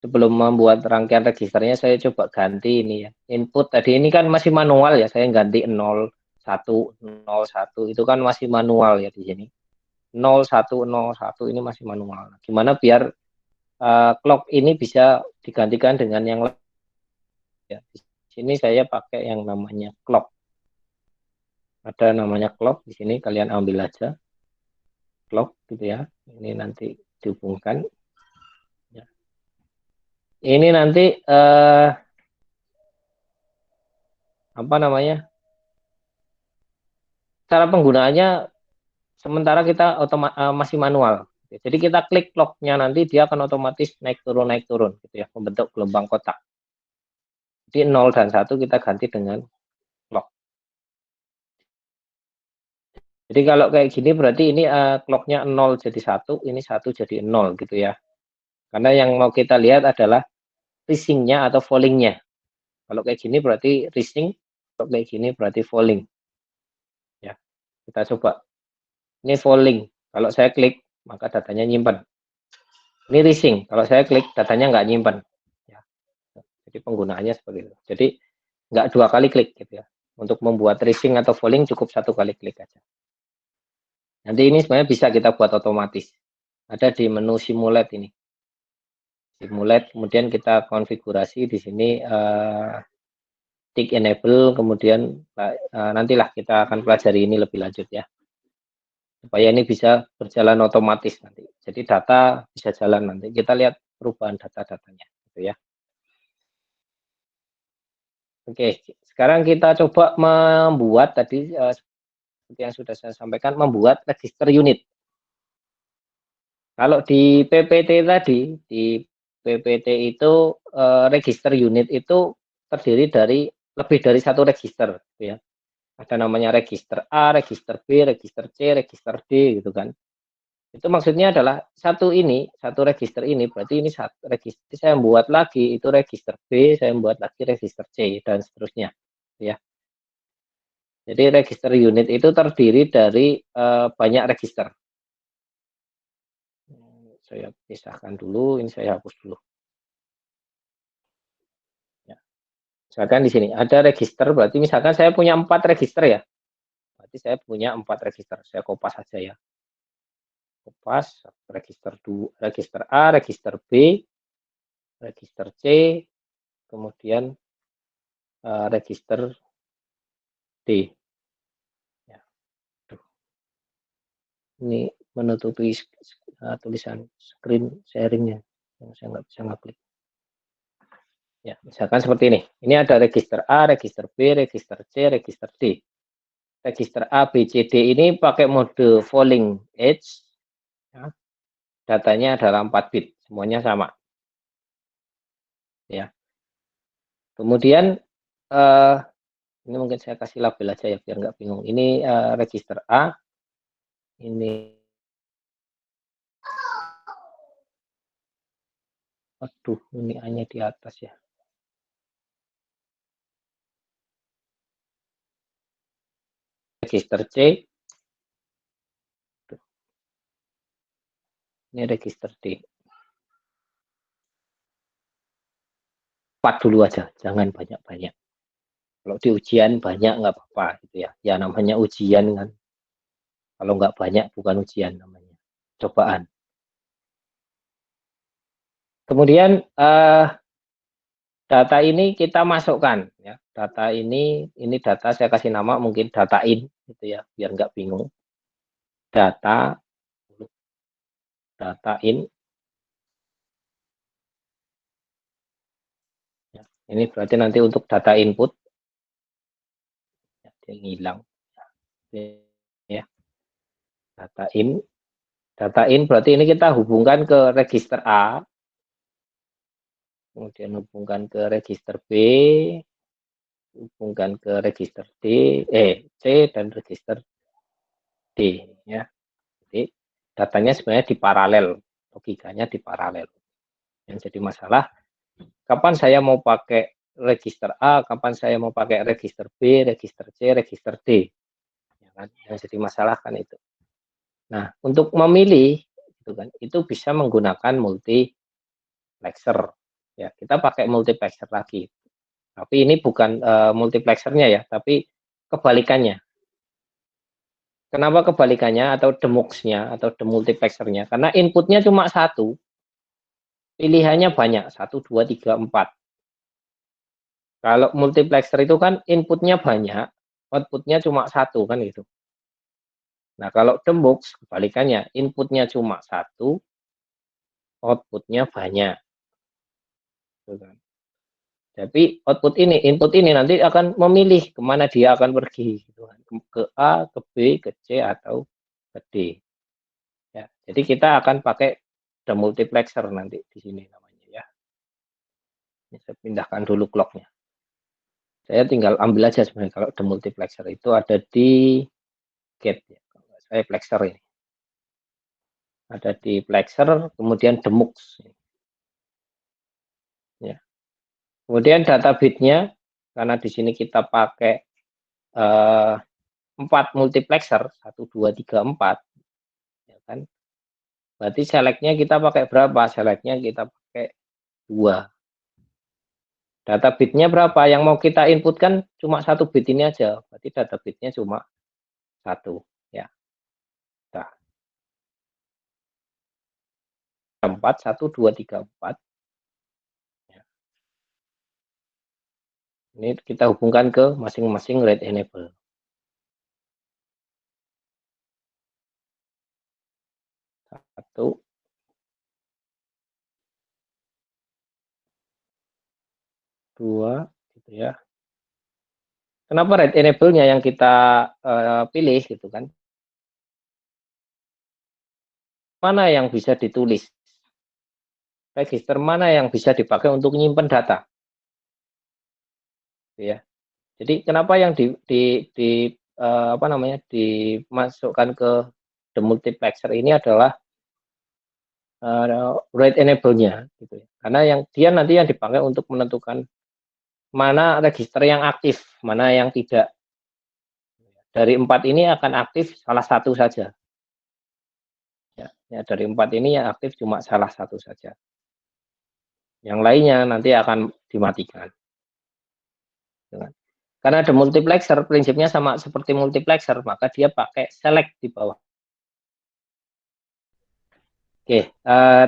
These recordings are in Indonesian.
Sebelum membuat rangkaian registernya saya coba ganti ini ya. Input tadi ini kan masih manual ya, saya ganti 01, 01 itu kan masih manual ya di sini. 01, 01 ini masih manual. Gimana biar clock ini bisa digantikan dengan yang lain ya. Di sini saya pakai yang namanya clock. Ada namanya clock di sini, kalian ambil aja clock gitu ya. Ini nanti dihubungkan. Ya. Ini nanti apa namanya? Cara penggunaannya sementara kita masih manual. Jadi kita klik clock-nya nanti dia akan otomatis naik turun gitu ya, membentuk gelombang kotak. Jadi 0 dan 1 kita ganti dengan clock. Jadi kalau kayak gini berarti ini clock-nya 0 jadi 1, ini 1 jadi 0 gitu ya. Karena yang mau kita lihat adalah rising-nya atau falling-nya. Kalau kayak gini berarti rising, kalau kayak gini berarti falling. Ya, kita coba. Ini falling. Kalau saya klik, maka datanya nyimpan. Ini rising. Kalau saya klik, datanya nggak nyimpan. Ya, jadi penggunaannya seperti itu. Jadi nggak dua kali klik gitu ya. Untuk membuat rising atau falling cukup satu kali klik aja. Nanti ini sebenarnya bisa kita buat otomatis. Ada di menu simulate ini. Simulate, kemudian kita konfigurasi di sini tick enable, kemudian nantilah kita akan pelajari ini lebih lanjut ya. Supaya ini bisa berjalan otomatis nanti. Jadi data bisa jalan nanti. Kita lihat perubahan data-datanya gitu ya. Oke, sekarang kita coba membuat tadi seperti yang sudah saya sampaikan, membuat register unit. Kalau di PPT tadi, di PPT itu register unit itu terdiri dari lebih dari satu register gitu ya. Ada namanya register A, register B, register C, register D gitu kan. Itu maksudnya adalah satu register ini berarti ini satu register, saya buat lagi itu register B, saya buat lagi register C dan seterusnya ya. Jadi register unit itu terdiri dari banyak register. Saya pisahkan dulu, ini saya hapus dulu. Ya. Misalkan di sini ada register, berarti misalkan saya punya 4 register ya. Berarti saya punya 4 register. Saya kopas saja ya. Kopas register register A, register B, register C, kemudian register D. Ya. Ini menutupi tulisan screen sharingnya. Saya nggak bisa ngeklik. Ya, misalkan seperti ini. Ini ada register A, register B, register C, register D. Register A, B, C, D ini pakai mode falling edge. Ya. Datanya adalah 4 bit, semuanya sama. Ya. Kemudian ini mungkin saya kasih label aja ya biar nggak bingung. Ini register A, ini aduh ini A-nya di atas ya. Register C, ini register D. 4 dulu aja, jangan banyak-banyak. Kalau di ujian banyak nggak apa-apa gitu ya. Ya namanya ujian kan. Kalau nggak banyak bukan ujian namanya. Cobaan. Kemudian data ini kita masukkan ya. Data ini data saya kasih nama mungkin data in gitu ya, biar nggak bingung. Data in. Ya. Ini berarti nanti untuk data input. Ya, dia hilang. Ya. Data in. Data in berarti ini kita hubungkan ke register A. Kemudian hubungkan ke register B, hubungkan ke register C dan register D ya. Jadi datanya sebenarnya di paralel, logikanya di paralel. Yang jadi masalah kapan saya mau pakai register A, kapan saya mau pakai register B, register C, register D. Ya kan? Yang jadi masalah kan itu. Nah, untuk memilih itu kan itu bisa menggunakan multiplexer Ya, kita pakai multiplexer lagi. Tapi ini bukan multiplexernya ya, tapi kebalikannya. Kenapa kebalikannya atau demux-nya atau demultiplexernya? Karena inputnya cuma satu, pilihannya banyak, 1, 2, 3, 4. Kalau multiplexer itu kan inputnya banyak, outputnya cuma satu kan gitu. Nah kalau demux kebalikannya, inputnya cuma satu, outputnya banyak. Gitu kan. Tapi input ini nanti akan memilih kemana dia akan pergi, gitu kan. Ke A, ke B, ke C atau ke D. Ya, jadi kita akan pakai demultiplexer nanti di sini namanya ya. Ini saya pindahkan dulu clocknya. Saya tinggal ambil aja sebenarnya kalau demultiplexer itu ada di gate ya. Saya plexer ini. Ada di plexer, kemudian demux. Ya. Kemudian data bitnya, karena di sini kita pakai 4 multiplexer, 1, 2, 3, 4. Ya kan? Berarti selectnya kita pakai berapa? Selectnya kita pakai 2. Data bitnya berapa? Yang mau kita inputkan cuma 1 bit ini aja. Berarti data bitnya cuma 1. Ya. Nah, 4, 1, 2, 3, 4. Ya. Ini kita hubungkan ke masing-masing read enable. Satu, dua, gitu ya. Kenapa read enable-nya yang kita pilih gitu kan? Mana yang bisa ditulis? Register mana yang bisa dipakai untuk menyimpan data? Ya. Jadi kenapa yang apa namanya dimasukkan ke demultiplexer ini adalah read enable-nya gitu ya. Karena yang dia nanti yang dipakai untuk menentukan mana register yang aktif, mana yang tidak. Dari 4 ini akan aktif salah satu saja. Ya, dari 4 ini yang aktif cuma salah satu saja. Yang lainnya nanti akan dimatikan. Karena ada multiplexer, prinsipnya sama seperti multiplexer, maka dia pakai select di bawah. Oke,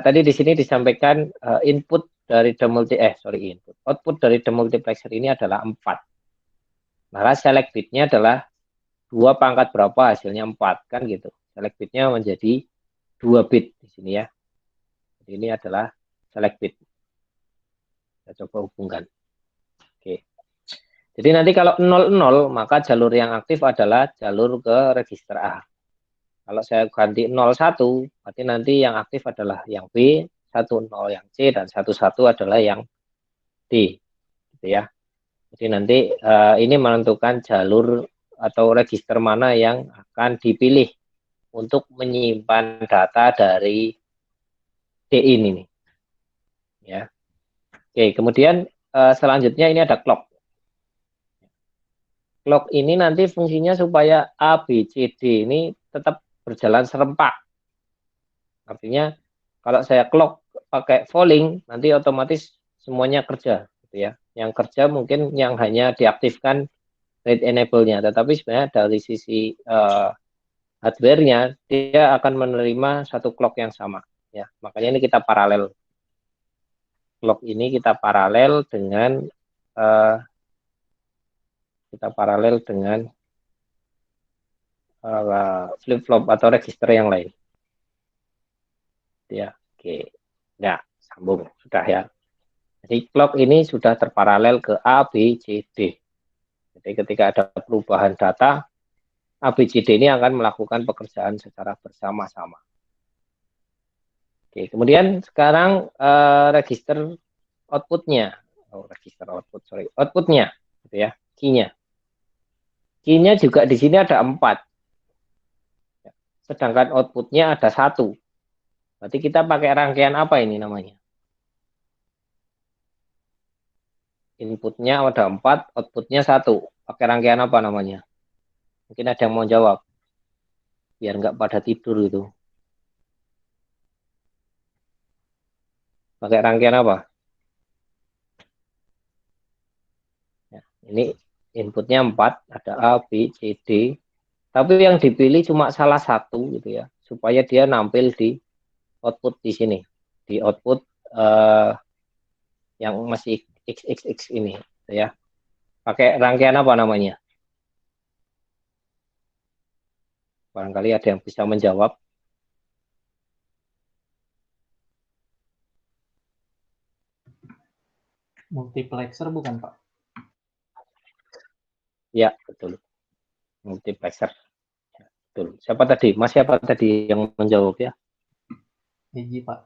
tadi di sini disampaikan output dari demultiplexer ini adalah 4. Maka select bitnya adalah 2 pangkat berapa hasilnya 4 kan gitu. Select bitnya menjadi 2 bit di sini ya. Jadi ini adalah select bit. Kita coba hubungkan. Oke. Jadi nanti kalau 00 maka jalur yang aktif adalah jalur ke register A. Kalau saya ganti 01 berarti nanti yang aktif adalah yang B, 10 yang C dan 11 adalah yang D. Gitu ya. Jadi nanti ini menentukan jalur atau register mana yang akan dipilih untuk menyimpan data dari D ini nih. Ya. Oke, kemudian selanjutnya ini ada clock. Clock ini nanti fungsinya supaya A, B, C, D ini tetap berjalan serempak. Artinya kalau saya clock pakai falling, nanti otomatis semuanya kerja. Gitu ya. Yang kerja mungkin yang hanya diaktifkan read enable-nya, tetapi sebenarnya dari sisi hardware-nya dia akan menerima satu clock yang sama. Ya, makanya ini kita paralel. Clock ini kita paralel dengan uh, flip-flop atau register yang lain. Ya, oke. Ya, sambung sudah ya. Jadi clock ini sudah terparalel ke A, B, C, D. Jadi ketika ada perubahan data, A, B, C, D ini akan melakukan pekerjaan secara bersama-sama. Oke, kemudian sekarang register outputnya. Outputnya, gitu ya, key-nya. Key-nya juga di sini ada 4. Sedangkan outputnya ada 1. Berarti kita pakai rangkaian apa ini namanya? Inputnya ada 4, outputnya 1. Pakai rangkaian apa namanya? Mungkin ada yang mau jawab. Biar nggak pada tidur itu. Pakai rangkaian apa? Ini inputnya 4, ada A, B, C, D. Tapi yang dipilih cuma salah satu gitu ya, supaya dia nampil di output di sini, di output yang masih XXX ini gitu ya. Pakai rangkaian apa namanya? Barangkali ada yang bisa menjawab. Multiplexer bukan, Pak? Ya, betul. Multiplexer. Ya, betul. Siapa tadi? Mas siapa tadi yang menjawab ya? Eji, Pak.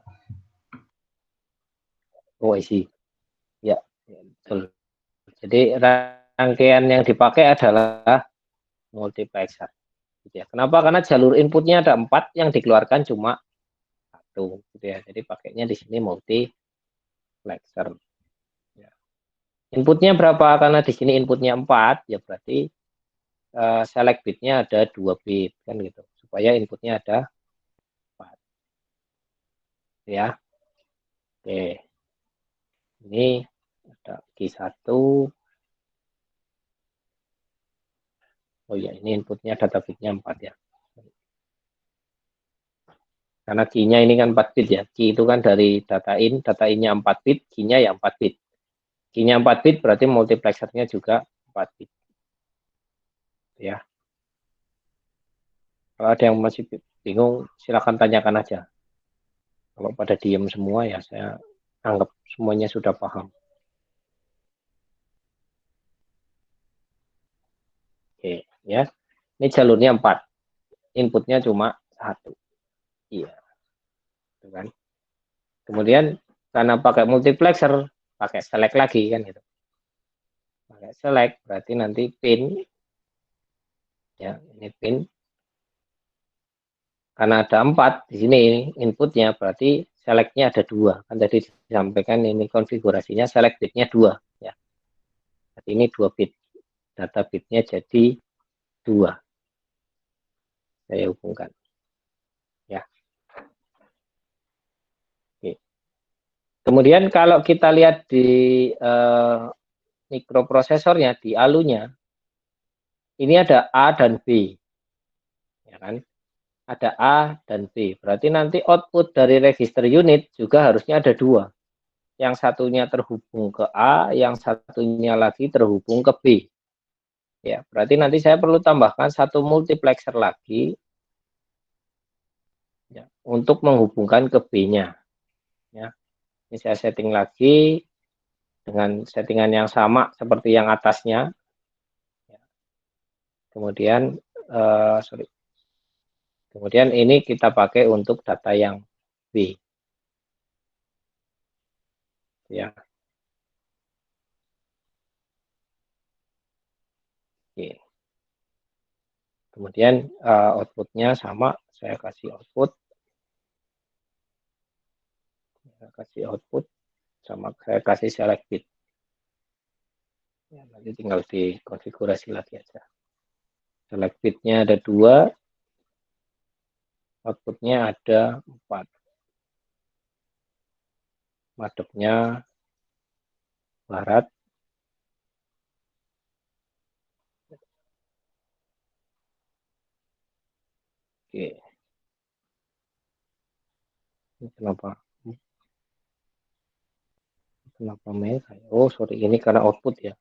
Oh, isi. Ya, betul. Jadi rangkaian yang dipakai adalah multiplexer. Gitu ya. Kenapa? Karena jalur inputnya ada 4, yang dikeluarkan cuma 1. Gitu ya. Jadi pakainya di sini multiplexer. Ya. Inputnya berapa? Karena di sini inputnya 4, ya berarti select bitnya ada 2 bit kan gitu. Supaya inputnya ada 4. Ya. Oke. Ini ada Q1. Oh ya, ini inputnya data bitnya 4 ya. Karena key-nya ini kan 4 bit ya. Key itu kan dari data in-nya 4 bit, key-nya ya 4 bit. Key-nya 4 bit berarti multiplexernya juga 4 bit. Ya. Kalau ada yang masih bingung, silakan tanyakan aja. Kalau pada diem semua ya saya anggap semuanya sudah paham. Oke, ya. Ini jalurnya 4. Inputnya cuma 1. Iya, gitu kan. Kemudian karena pakai multiplexer, pakai select lagi kan gitu. Pakai select berarti nanti pin, ya ini pin. Karena ada 4 di sini inputnya, berarti selectnya ada 2. Kan tadi disampaikan ini konfigurasinya select bitnya 2. Ya. Jadi ini 2 bit. Data bitnya jadi 2. Saya hubungkan. Ya. Oke. Kemudian kalau kita lihat di mikroprosesornya, di ALU-nya, ini ada A dan B. Ya kan? Ada A dan B. Berarti nanti output dari register unit juga harusnya ada 2. Yang satunya terhubung ke A, yang satunya lagi terhubung ke B. Ya, berarti nanti saya perlu tambahkan satu multiplexer lagi ya, untuk menghubungkan ke B-nya. Ya, ini saya setting lagi dengan settingan yang sama seperti yang atasnya. Ya. Kemudian, kemudian ini kita pakai untuk data yang B. Ya. Oke. Kemudian outputnya sama, saya kasih output. Saya kasih output sama saya kasih select bit. Ya, nanti tinggal dikonfigurasi lagi aja. Select bitnya ada 2, outputnya ada 4. Madepnya barat. Oke. Ini kenapa merah? Oh, sorry, ini karena output ya.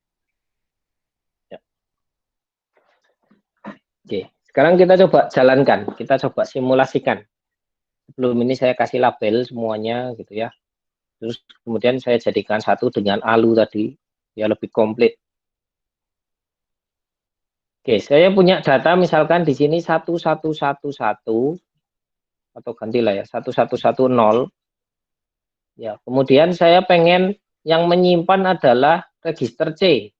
Ya. Oke, sekarang kita coba jalankan, kita coba simulasikan. Sebelum ini saya kasih label semuanya gitu ya. Terus kemudian saya jadikan satu dengan ALU tadi, ya lebih komplit. Oke, saya punya data misalkan di sini 1111 atau gantilah ya 1110. Ya, kemudian saya pengen yang menyimpan adalah register C.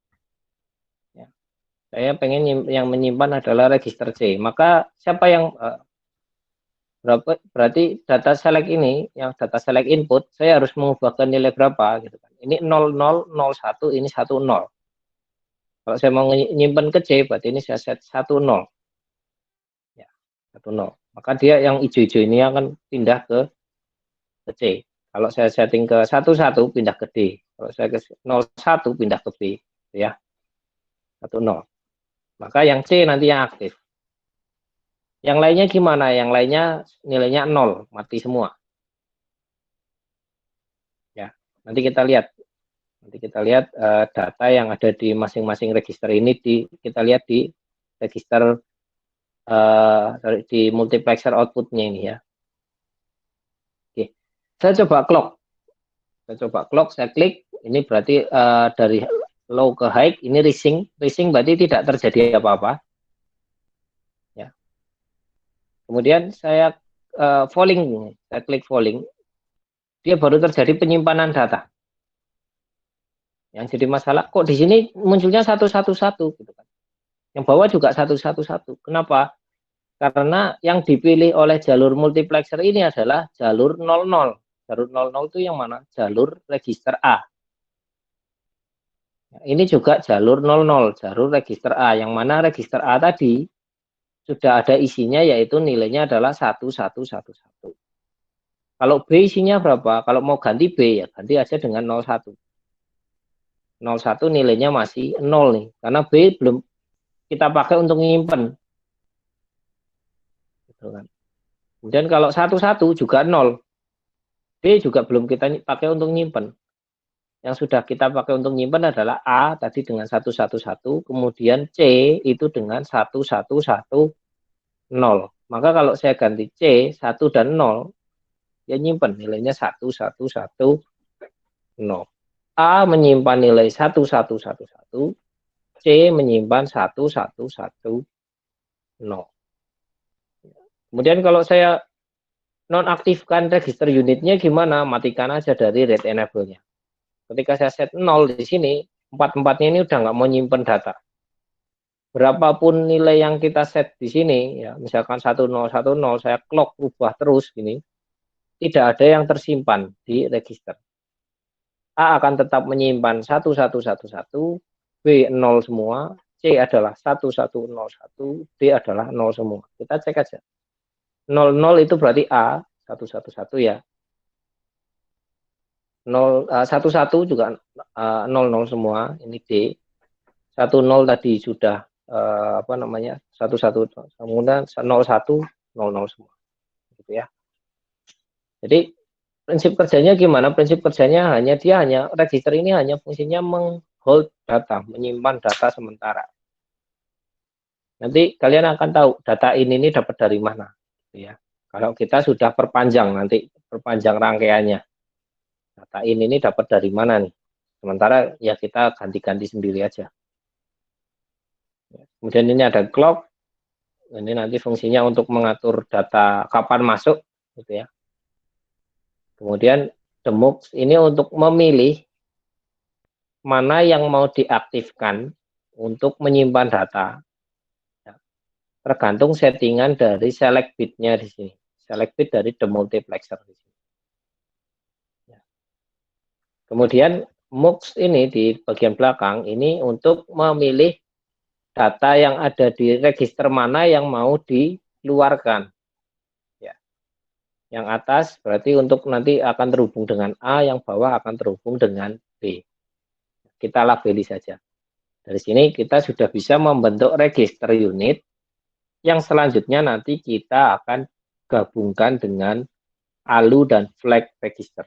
Ya, saya pengen yang menyimpan adalah register C. Maka siapa yang berarti data select ini, yang data select input, saya harus mengubahkan nilai berapa gitu kan. Ini 0001, ini 10. Kalau saya mau menyimpan ke C, berarti ini saya set 10. Ya, 10. Maka dia yang hijau-hijau ini akan pindah ke C. Kalau saya setting ke 11 pindah ke D. Kalau saya ke 01 pindah ke B, ya. 10. Maka yang C nanti yang aktif. Yang lainnya gimana? Yang lainnya nilainya 0, mati semua. Ya, nanti kita lihat. Nanti kita lihat data yang ada di masing-masing register ini kita lihat di register di multiplexer outputnya ini ya. Oke, saya coba clock. Saya klik. Ini berarti dari low ke high. Ini rising berarti tidak terjadi apa-apa. Ya. Kemudian saya falling. Saya klik falling. Dia baru terjadi penyimpanan data. Yang jadi masalah kok di sini munculnya 111 gitu kan. Yang bawah juga 111. Kenapa? Karena yang dipilih oleh jalur multiplexer ini adalah jalur 00. Jalur 00 itu yang mana? Jalur register A. Ini juga jalur 00, jalur register A. Yang mana register A tadi sudah ada isinya yaitu nilainya adalah 1111. Kalau B isinya berapa? Kalau mau ganti B ya ganti aja dengan 01. 01 nilainya masih 0 nih. Karena B belum kita pakai untuk nyimpen. Gitu kan. Kemudian kalau 11 juga 0. B juga belum kita pakai untuk nyimpen. Yang sudah kita pakai untuk nyimpen adalah A tadi dengan 111, kemudian C itu dengan 1110. Maka kalau saya ganti C 1 dan 0, ya nyimpen nilainya 1110. A menyimpan nilai 1111, C menyimpan 1110. Kemudian kalau saya nonaktifkan register unitnya gimana? Matikan aja dari read enable-nya. Ketika saya set 0 di sini, 4-4-nya ini udah nggak mau nyimpen data. Berapapun nilai yang kita set di sini, ya misalkan 1010, saya clock ubah terus gini, tidak ada yang tersimpan di register. A akan tetap menyimpan 1111, B 0 semua, C adalah 1101, D adalah 0 semua. Kita cek aja. 00 itu berarti A, 111 ya. 11 juga 00 semua, ini D. 10 tadi sudah apa namanya? 11, kemudian 01 00 semua. Gitu ya. Jadi prinsip kerjanya gimana? Prinsip kerjanya hanya register ini hanya fungsinya menghold data, menyimpan data sementara. Nanti kalian akan tahu data ini dapat dari mana, gitu ya. Kalau kita sudah perpanjang nanti perpanjang rangkaiannya, data ini dapat dari mana nih? Sementara ya kita ganti-ganti sendiri aja. Kemudian ini ada clock, ini nanti fungsinya untuk mengatur data kapan masuk, gitu ya. Kemudian demux ini untuk memilih mana yang mau diaktifkan untuk menyimpan data. Tergantung settingan dari select bit-nya di sini. Select bit dari demultiplexer di sini. Kemudian mux ini di bagian belakang ini untuk memilih data yang ada di register mana yang mau dikeluarkan. Yang atas berarti untuk nanti akan terhubung dengan A, yang bawah akan terhubung dengan B. Kita labeli saja. Dari sini kita sudah bisa membentuk register unit yang selanjutnya nanti kita akan gabungkan dengan ALU dan flag register.